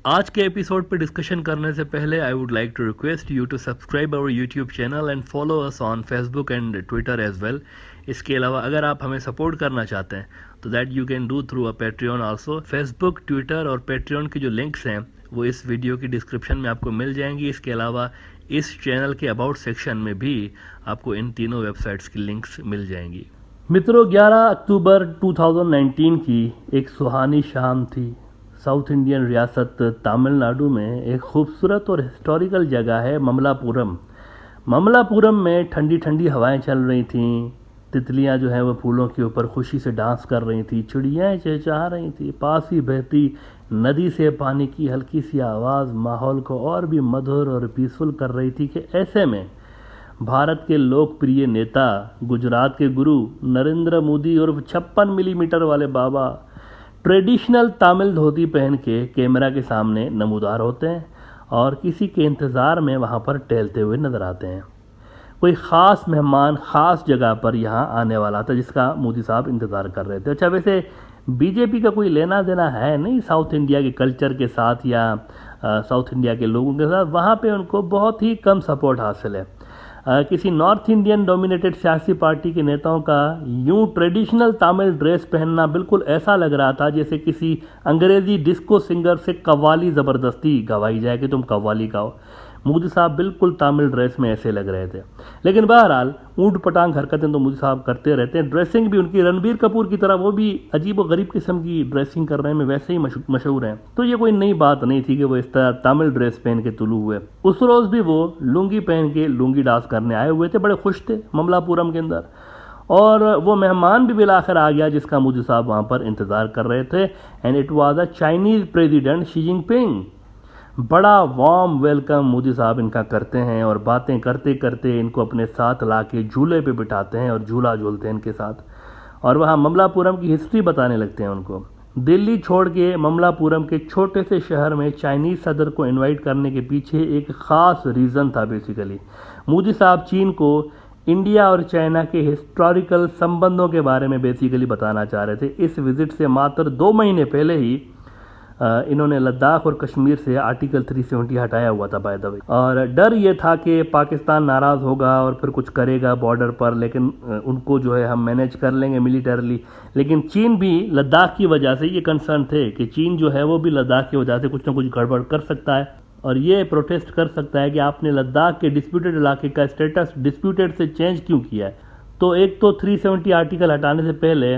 आज के एपिसोड पर डिस्कशन करने से पहले I would like to request you to subscribe our YouTube channel and follow us on Facebook and Twitter as well. इसके अलावा अगर आप हमें सपोर्ट करना चाहते हैं तो that you can do through a Patreon also. Facebook, Twitter और पेट्रियन की जो लिंक्स हैं वो इस वीडियो की डिस्क्रिप्शन में आपको मिल जाएंगी। इसके अलावा इस चैनल के अबाउट सेक्शन में भी आपको इन तीनों वेबसाइट्स की लिंक्स मिल जाएंगी। मित्रों, 11 अक्टूबर 2019 की एक सुहानी शाम थी। साउथ इंडियन रियासत तमिलनाडु में एक खूबसूरत और हिस्टोरिकल जगह है ममलापुरम। ममलापुरम में ठंडी ठंडी हवाएं चल रही थीं। तितलियां जो हैं वो फूलों के ऊपर खुशी से डांस कर रही थी, चिड़ियाँ चहचहा रही थी। पास ही बहती नदी से पानी की हल्की सी आवाज़ माहौल को और भी मधुर और पीसफुल कर रही थी कि ऐसे में भारत के लोकप्रिय नेता, गुजरात के गुरु नरेंद्र मोदी और 56 मिलीमीटर वाले बाबा ट्रेडिशनल तमिल धोती पहन के कैमरा के सामने नमूदार होते हैं और किसी के इंतज़ार में वहाँ पर टहलते हुए नजर आते हैं। कोई ख़ास मेहमान ख़ास जगह पर यहाँ आने वाला था जिसका मोदी साहब इंतज़ार कर रहे थे। अच्छा, वैसे बीजेपी का कोई लेना देना है नहीं साउथ इंडिया के कल्चर के साथ या साउथ इंडिया के लोगों के साथ। वहाँ पे उनको बहुत ही कम सपोर्ट हासिल है। किसी नॉर्थ इंडियन डोमिनेटेड सियासी पार्टी के नेताओं का यूं ट्रेडिशनल तमिल ड्रेस पहनना बिल्कुल ऐसा लग रहा था जैसे किसी अंग्रेजी डिस्को सिंगर से कव्वाली ज़बरदस्ती गवाई जाए कि तुम कव्वाली गाओ। मोदी साहब बिल्कुल तमिल ड्रेस में ऐसे लग रहे थे। लेकिन बहरहाल ऊँट पटांग हरकतें तो मोदी साहब करते रहते हैं। ड्रेसिंग भी उनकी रणबीर कपूर की तरह वो भी अजीब व गरीब किस्म की ड्रेसिंग कर रहे हैं, वैसे ही मशहूर हैं। तो ये कोई नई बात नहीं थी कि वो इस तरह तमिल ड्रेस पहन के तुलू हुए। उस रोज़ भी वो लुंगी पहन के लुंगी डांस करने आए हुए थे। बड़े खुश थे ममलापुरम के अंदर। और वो मेहमान भी बिलाखिर आ गया जिसका मोदी साहब वहाँ पर इंतज़ार कर रहे थे। And it was a Chinese president Xi Jinping. बड़ा वार्म वेलकम मोदी साहब इनका करते हैं और बातें करते करते इनको अपने साथ ला के झूले पे बिठाते हैं और झूला झूलते हैं इनके साथ। और वहाँ ममलापुरम की हिस्ट्री बताने लगते हैं उनको। दिल्ली छोड़ के ममलापुरम के छोटे से शहर में चाइनीज़ सदर को इनवाइट करने के पीछे एक ख़ास रीज़न था। बेसिकली मोदी साहब चीन को इंडिया और चाइना के हिस्टोरिकल संबंधों के बारे में बेसिकली बताना चाह रहे थे। इस विज़िट से मात्र 2 महीने पहले ही इन्होंने लद्दाख और कश्मीर से आर्टिकल 370 हटाया हुआ था बाय द वे। और डर ये था कि पाकिस्तान नाराज़ होगा और फिर कुछ करेगा बॉर्डर पर, लेकिन उनको जो है हम मैनेज कर लेंगे मिलिटरली। लेकिन चीन भी लद्दाख की वजह से ये कंसर्न थे कि चीन जो है वो भी लद्दाख की वजह से कुछ ना कुछ गड़बड़ कर सकता है और ये प्रोटेस्ट कर सकता है कि आपने लद्दाख के डिस्प्यूटेड इलाके का स्टेटस डिस्प्यूटेड से चेंज क्यों किया है। तो एक तो 370 आर्टिकल हटाने से पहले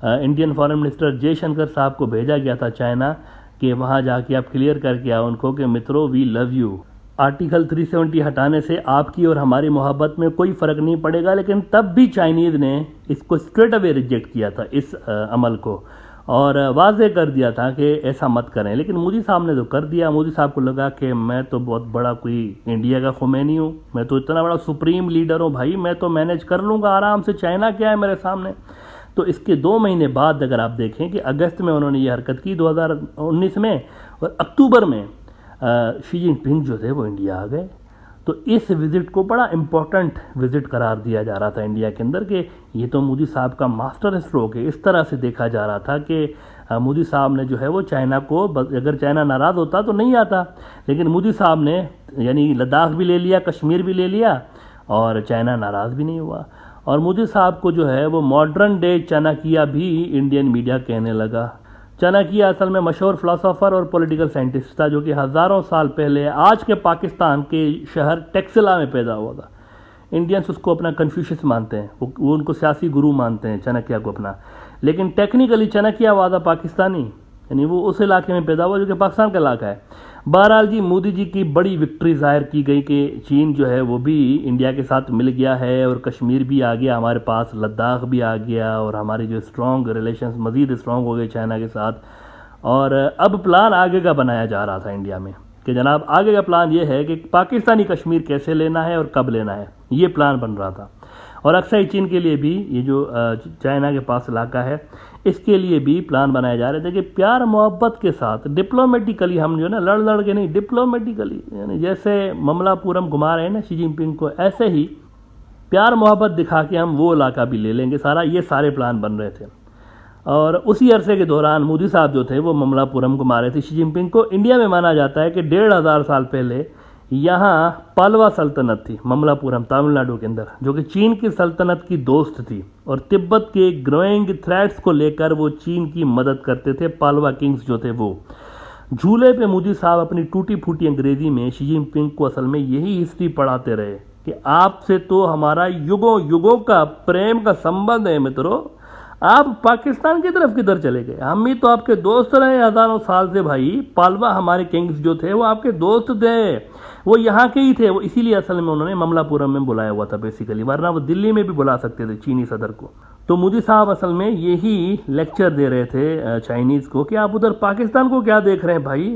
इंडियन फॉरेन मिनिस्टर जयशंकर साहब को भेजा गया था चाइना कि वहाँ जाके आप क्लियर करके आओ उनको कि मित्रों वी लव यू। आर्टिकल 370 हटाने से आपकी और हमारी मोहब्बत में कोई फ़र्क नहीं पड़ेगा। लेकिन तब भी चाइनीज़ ने इसको स्ट्रेट अवे रिजेक्ट किया था इस अमल को और वाज़े कर दिया था कि ऐसा मत करें। लेकिन मोदी साहब ने तो कर दिया। मोदी साहब को लगा कि मैं तो बहुत बड़ा कोई इंडिया का खुमैनी हूँ, मैं तो इतना बड़ा सुप्रीम लीडर हूँ भाई, मैं तो मैनेज कर लूँगा आराम से, चाइना क्या है मेरे सामने। तो इसके 2 महीने बाद अगर आप देखें कि अगस्त में उन्होंने ये हरकत की 2019 में और अक्टूबर में शी जिनपिंग जो थे वो इंडिया आ गए। तो इस विज़िट को बड़ा इम्पोर्टेंट विज़िट करार दिया जा रहा था इंडिया के अंदर कि ये तो मोदी साहब का मास्टर स्ट्रोक है। इस तरह से देखा जा रहा था कि मोदी साहब ने जो है वो चाइना को, अगर चाइना नाराज़ होता तो नहीं आता, लेकिन मोदी साहब ने यानी लद्दाख भी ले लिया, कश्मीर भी ले लिया और चाइना नाराज़ भी नहीं हुआ। और मोदी साहब को जो है वो मॉडर्न डे चाणक्य भी इंडियन मीडिया कहने लगा। चाणक्य असल में मशहूर फ़िलासफ़र और पॉलिटिकल साइंटिस्ट था जो कि हज़ारों साल पहले आज के पाकिस्तान के शहर टेक्सिला में पैदा हुआ था। इंडियंस उसको अपना कन्फ्यूशियस मानते हैं, वो उनको सियासी गुरु मानते हैं चाणक्य को अपना। लेकिन टेक्निकली चाणक्य वादा पाकिस्तानी, यानी वो उस इलाके में पैदा हुआ जो कि पाकिस्तान का इलाका है। बहरहाल जी, मोदी जी की बड़ी विक्ट्री जाहिर की गई कि चीन जो है वो भी इंडिया के साथ मिल गया है और कश्मीर भी आ गया हमारे पास, लद्दाख भी आ गया और हमारी जो स्ट्रॉन्ग रिलेशंस मज़ीद स्ट्रॉन्ग हो गए चाइना के साथ। और अब प्लान आगे का बनाया जा रहा था इंडिया में कि जनाब आगे का प्लान ये है कि पाकिस्तानी कश्मीर कैसे लेना है और कब लेना है, ये प्लान बन रहा था। और अक्सर चीन के लिए भी ये जो चाइना के पास इलाका है इसके लिए भी प्लान बनाए जा रहे थे कि प्यार मोहब्बत के साथ डिप्लोमेटिकली हम जो ना लड़ के नहीं, डिप्लोमेटिकली यानी जैसे ममलापुरम घुमा रहे हैं ना शी जिनपिंग को, ऐसे ही प्यार मोहब्बत दिखा के हम वो इलाका भी ले लेंगे सारा। ये सारे प्लान बन रहे थे। और उसी अरसे के दौरान मोदी साहब जो थे वो ममलापुरम को मारे थे शी जिनपिंग को। इंडिया में माना जाता है कि 1500 साल पहले यहाँ पालवा सल्तनत थी ममलापुरम तमिलनाडु के अंदर, जो कि चीन की सल्तनत की दोस्त थी और तिब्बत के ग्रोइंग थ्रेट्स को लेकर वो चीन की मदद करते थे। पालवा किंग्स जो थे वो झूले पे मोदी साहब अपनी टूटी फूटी अंग्रेजी में शी जिनपिंग को असल में यही हिस्ट्री पढ़ाते रहे कि आपसे तो हमारा युगों युगों का प्रेम का संबंध है मित्रों, आप पाकिस्तान की तरफ किधर चले गए? हम भी तो आपके दोस्त रहे हजारों साल से भाई। पालवा हमारे किंग्स जो थे वो आपके दोस्त थे, वो यहाँ के ही थे। वो इसीलिए असल में उन्होंने ममलापुरम में बुलाया हुआ था बेसिकली, वरना वो दिल्ली में भी बुला सकते थे चीनी सदर को। तो मोदी साहब असल में यही लेक्चर दे रहे थे चाइनीज़ को कि आप उधर पाकिस्तान को क्या देख रहे हैं भाई,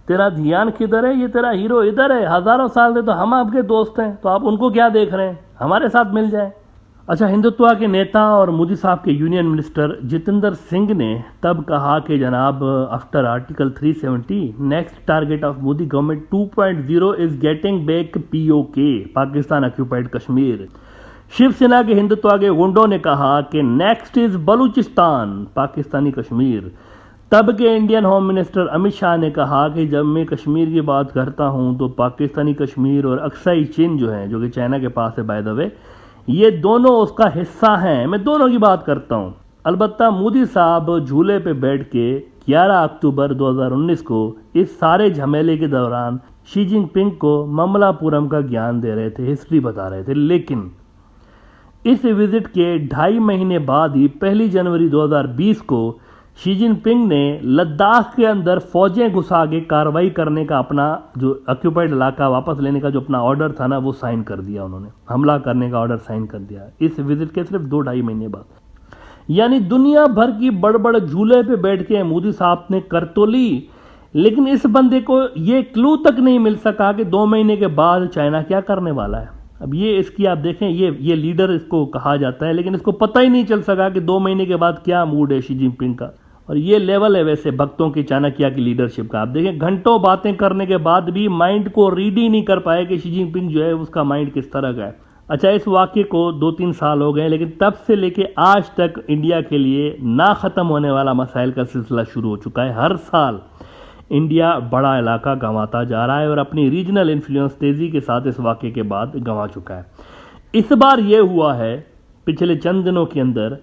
तेरा ध्यान किधर है, ये तेरा हीरो इधर है, हजारों साल से तो हम आपके दोस्त हैं, तो आप उनको क्या देख रहे हैं, हमारे साथ मिल जाए। अच्छा, हिंदुत्व के नेता और मोदी साहब के यूनियन मिनिस्टर जितेंद्र सिंह ने तब कहा कि जनाब after article 370 next target of Modi government 2.0 is getting back POK Pakistan occupied Kashmir. Shiv Sena के हिंदुत्व के गुंडों ने कहा कि नेक्स्ट इज बलूचिस्तान पाकिस्तानी कश्मीर। तब के Indian home minister Amit Shah ने कहा कि जब मैं कश्मीर की बात करता हूं तो पाकिस्तानी कश्मीर और अक्साई चीन जो है, जो कि चाइना के पास है बाय द वे, ये दोनों उसका हिस्सा हैं, मैं दोनों की बात करता हूं। अलबत्ता मोदी साहब झूले पे बैठ के 11 अक्टूबर 2019 को इस सारे झमेले के दौरान शी जिनपिंग को ममलापुरम का ज्ञान दे रहे थे, हिस्ट्री बता रहे थे। लेकिन इस विजिट के 2.5 महीने बाद ही 1 जनवरी 2020 को शी जिनपिंग ने लद्दाख के अंदर फौजें घुसा के कार्रवाई करने का अपना जो ऑक्यूपाइड इलाका वापस लेने का जो अपना ऑर्डर था ना, वो साइन कर दिया। उन्होंने हमला करने का ऑर्डर साइन कर दिया इस विजिट के सिर्फ 2-2.5 महीने बाद। यानी दुनिया भर की बड़ झूले पे बैठ के मोदी साहब ने कर तो ली, लेकिन इस बंदे को ये क्लू तक नहीं मिल सका कि 2 महीने के बाद चाइना क्या करने वाला है। अब ये इसकी आप देखें, ये लीडर इसको कहा जाता है, लेकिन इसको पता ही नहीं चल सका कि 2 महीने के बाद क्या मूड है शी जिनपिंग का। और ये लेवल है वैसे भक्तों की चाणक्य की लीडरशिप का। आप देखें, घंटों बातें करने के बाद भी माइंड को रीड ही नहीं कर पाए कि शी जिनपिंग जो है उसका माइंड किस तरह का है। अच्छा, इस वाक्य को 2-3 साल हो गए, लेकिन तब से लेके आज तक इंडिया के लिए ना ख़त्म होने वाला मसाइल का सिलसिला शुरू हो चुका है। हर साल इंडिया बड़ा इलाका गंवाता जा रहा है और अपनी रीजनल इन्फ्लुएंस तेज़ी के साथ इस वाक़े के बाद गंवा चुका है। इस बार ये हुआ है पिछले चंद दिनों के अंदर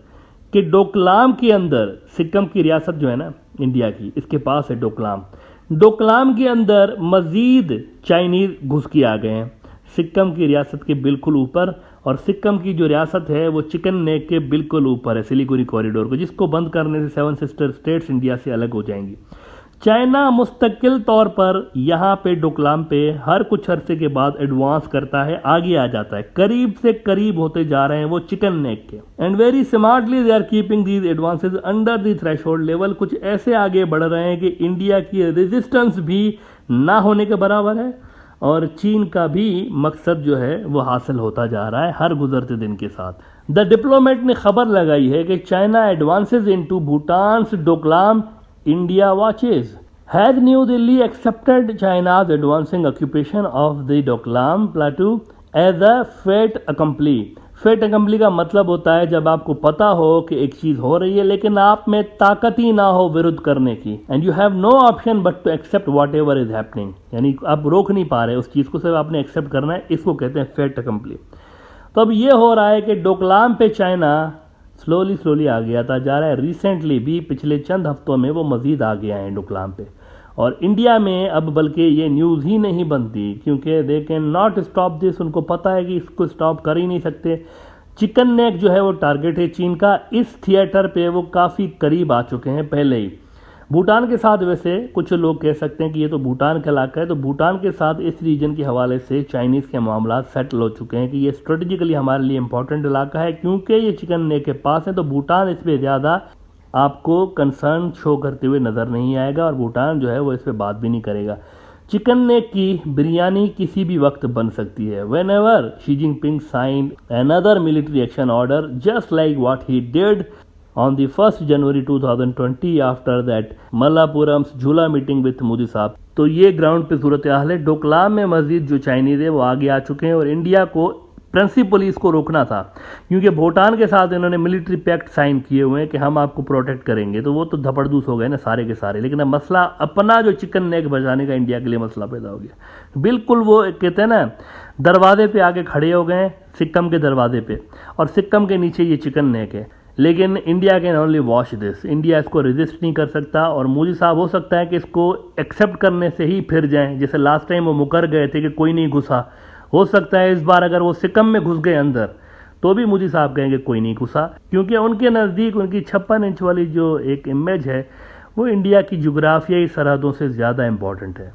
कि डोकलाम के अंदर, सिक्किम की रियासत जो है ना इंडिया की, इसके पास है डोकलाम के अंदर मज़ीद चाइनीज़ घुस के आ गए हैं सिक्किम की रियासत के बिल्कुल ऊपर। और सिक्किम की जो रियासत है वो चिकन नेक के बिल्कुल ऊपर है, सिलीगुड़ी कॉरिडोर को, जिसको बंद करने से 7 सिस्टर स्टेट्स इंडिया से अलग हो जाएंगी। चाइना मुस्तकिल तौर पर यहाँ पे डोकलाम पे हर कुछ अरसे के बाद एडवांस करता है, आगे आ जाता है, करीब से करीब होते जा रहे हैं वो चिकन नेक के। And very smartly they are keeping these advances under the threshold level. कुछ ऐसे आगे बढ़ रहे हैं कि इंडिया की रेजिस्टेंस भी ना होने के बराबर है और चीन का भी मकसद जो है वो हासिल होता जा रहा है हर गुजरते दिन के साथ। द डिप्लोमेट ने खबर लगाई है कि China advances into Bhutan Doklam India watches. Has New Delhi accepted China's advancing occupation of the Doklam Plateau as a fait accompli? Fait accompli का मतलब होता है जब आपको पता हो कि एक चीज़ हो रही है लेकिन आप में ताकत ही ना हो विरुद्ध करने की, and you have no option but to accept whatever is happening. यानी आप रोक नहीं पा रहे उस चीज़ को, सिर्फ आपने एक्सेप्ट करना है, इसको कहते हैं fait accompli। तो अब ये हो रहा है कि डोकलाम पे चाइना स्लोली आगे आता जा रहा है। रिसेंटली भी पिछले चंद हफ्तों में वो मज़ीद आ गया है डोकलाम पे। और इंडिया में अब बल्कि ये न्यूज़ ही नहीं बनती क्योंकि they can not stop this. उनको पता है कि इसको स्टॉप कर ही नहीं सकते। चिकन नेक जो है वो टारगेट है चीन का। इस थिएटर पे वो काफ़ी करीब आ चुके हैं पहले ही। भूटान के साथ, वैसे कुछ लोग कह सकते हैं कि ये तो भूटान का इलाका है, तो भूटान के साथ इस रीजन के हवाले से चाइनीज़ के मामला सेटल हो चुके हैं कि ये स्ट्रेटेजिकली हमारे लिए इंपॉर्टेंट इलाका है क्योंकि ये चिकन नेक के पास है। तो भूटान इस पर ज़्यादा आपको कंसर्न शो करते हुए नज़र नहीं आएगा और भूटान जो है वो इस पर बात भी नहीं करेगा। चिकन नेक की बिरयानी किसी भी वक्त बन सकती है। Whenever Xi Jinping sign another military action order just like what he did on the 1st January 2020 after that Mallapuram's jhula meeting with Modi साहब। तो ये ग्राउंड पे सूरत हाल है। डोकलाम में मस्जिद जो चाइनीज़ है वो आगे आ चुके हैं और इंडिया को प्रिंसिपली इसको रोकना था, क्योंकि भूटान के साथ इन्होंने मिलिट्री पैक्ट साइन किए हुए हैं कि हम आपको प्रोटेक्ट करेंगे, तो वो तो धपड़दूस हो गए ना सारे के सारे। लेकिन अब मसला अपना जो चिकन नेक बचाने का इंडिया के लिए मसला पैदा हो गया। बिल्कुल वो कहते हैं ना, दरवाजे पे आके खड़े हो गए सिक्किम के दरवाजे पे, और सिक्किम के नीचे ये चिकन नेक है। लेकिन India can only watch this, India इसको रेजिस्ट नहीं कर सकता। और मोदी साहब हो सकता है कि इसको एक्सेप्ट करने से ही फिर जाएं, जैसे लास्ट टाइम वो मुकर गए थे कि कोई नहीं घुसा। हो सकता है इस बार अगर वो सिक्किम में घुस गए अंदर, तो भी मोदी साहब कहेंगे कोई नहीं घुसा, क्योंकि उनके नज़दीक उनकी 56 इंच वाली जो एक इमेज है वो इंडिया की जोग्राफियाई सरहदों से ज़्यादा इम्पॉर्टेंट है।